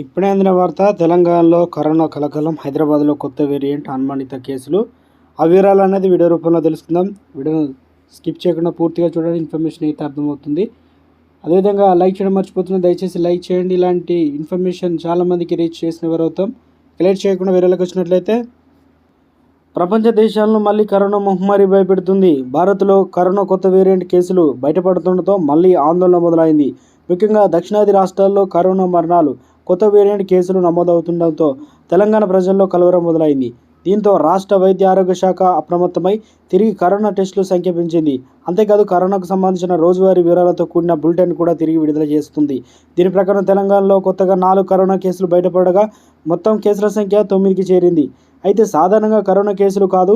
ఇప్పుడే అందిన వార్త. తెలంగాణలో కరోనా కలకలం. హైదరాబాద్లో కొత్త వేరియంట్ అనుమానిత కేసులు. ఆ వివరాలు అనేది వీడియో రూపంలో తెలుసుకుందాం. వీడియోను స్కిప్ చేయకుండా పూర్తిగా చూడండి. ఇన్ఫర్మేషన్ అయితే అర్థమవుతుంది. అదేవిధంగా లైక్ చేయడం మర్చిపోతున్నారు. దయచేసి లైక్ చేయండి. ఇలాంటి ఇన్ఫర్మేషన్ చాలామందికి రీచ్ చేసిన వారు అవుతాం. లేట్ చేయకుండా వేరేలకు వచ్చినట్లయితే, ప్రపంచ దేశాలను మళ్ళీ కరోనా మహమ్మారి భయపెడుతుంది. భారత్లో కరోనా కొత్త వేరియంట్ కేసులు బయటపడుతుండటంతో మళ్ళీ ఆందోళన మొదలైంది. ముఖ్యంగా దక్షిణాది రాష్ట్రాల్లో కరోనా మరణాలు, కొత్త వేరియంట్ కేసులు నమోదవుతుండటంతో తెలంగాణ ప్రజల్లో కలవరం మొదలైంది. దీంతో రాష్ట్ర వైద్య ఆరోగ్య శాఖ అప్రమత్తమై తిరిగి కరోనా టెస్టుల సంఖ్య పెంచింది. అంతేకాదు కరోనాకు సంబంధించిన రోజువారీ వివరాలతో కూడిన బులెటిన్ కూడా తిరిగి విడుదల చేస్తుంది. దీని ప్రకారం తెలంగాణలో కొత్తగా 4 కరోనా కేసులు బయటపడగా మొత్తం కేసుల సంఖ్య 9కి చేరింది. అయితే సాధారణంగా కరోనా కేసులు కాదు,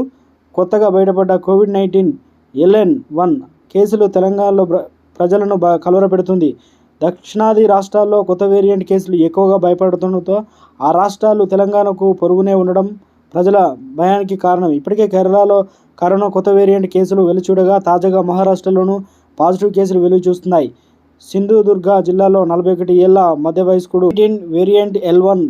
కొత్తగా బయటపడ్డ కోవిడ్-19 LN1 కేసులు తెలంగాణలో ప్రజలను కలవరపెడుతుంది. దక్షిణాది రాష్ట్రాల్లో కొత్త వేరియంట్ కేసులు ఎక్కువగా భయపడుతుండటంతో ఆ రాష్ట్రాలు తెలంగాణకు పొరుగునే ఉండడం ప్రజల భయానికి కారణం. ఇప్పటికే కేరళలో కరోనా కొత్త వేరియంట్ కేసులు వెలుచూడగా తాజాగా మహారాష్ట్రలోనూ పాజిటివ్ కేసులు వెలుగు చూస్తున్నాయి. సింధుదుర్గ జిల్లాలో 41 ఏళ్ల మధ్య వయస్కుడు వేరియంట్ L1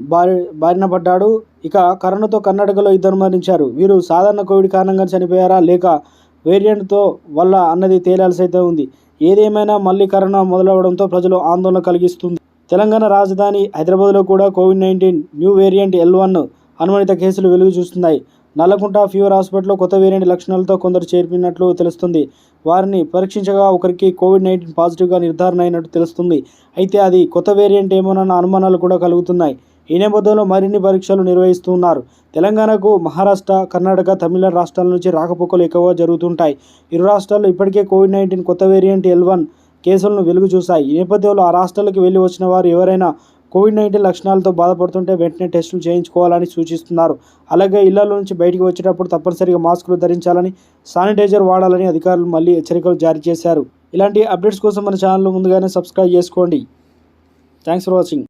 బారిన పడ్డాడు. ఇక కరోనాతో కర్ణాటకలో 2 మరణించారు. వీరు సాధారణ కోవిడ్ కారణంగా చనిపోయారా లేక వేరియంట్తో వల్ల అన్నది తేలాల్సి అయితే ఉంది. ఏదేమైనా మళ్ళీ కరోనా మొదలవడంతో ప్రజలు ఆందోళన కలిగిస్తుంది. తెలంగాణ రాజధాని హైదరాబాద్లో కూడా కోవిడ్-19 న్యూ వేరియంట్ L1 అనుమానిత కేసులు వెలుగు చూస్తున్నాయి. నల్లకుంట ఫీవర్ హాస్పిటల్లో కొత్త వేరియంట్ లక్షణాలతో కొందరు చేరినట్లు తెలుస్తుంది. వారిని పరీక్షించగా ఒకరికి కోవిడ్-19 పాజిటివ్గా నిర్ధారణ అయినట్టు తెలుస్తుంది. అయితే అది కొత్త వేరియంట్ ఏమోనన్న అనుమానాలు కూడా కలుగుతున్నాయి. ఈ నేపథ్యంలో మరిన్ని పరీక్షలు నిర్వహిస్తున్నారు. తెలంగాణకు మహారాష్ట్ర, కర్ణాటక, తమిళనాడు రాష్ట్రాల నుంచి రాకపోకలు ఎక్కువగా జరుగుతుంటాయి. ఇరు రాష్ట్రాల్లో ఇప్పటికే కోవిడ్-19 కొత్త వేరియంట్ L1 కేసులను వెలుగు చూశాయి. ఈ నేపథ్యంలో ఆ రాష్ట్రాలకు వెళ్లి వచ్చిన వారు ఎవరైనా కోవిడ్-19 లక్షణాలతో బాధపడుతుంటే వెంటనే టెస్టులు చేయించుకోవాలని సూచిస్తున్నారు. అలాగే ఇళ్ల నుంచి బయటికి వచ్చేటప్పుడు తప్పనిసరిగా మాస్కులు ధరించాలని, శానిటైజర్ వాడాలని అధికారులు మళ్ళీ హెచ్చరికలు జారీ చేశారు. ఇలాంటి అప్డేట్స్ కోసం మన ఛానల్ ముందుగానే సబ్స్క్రైబ్ చేసుకోండి. Thanks for watching.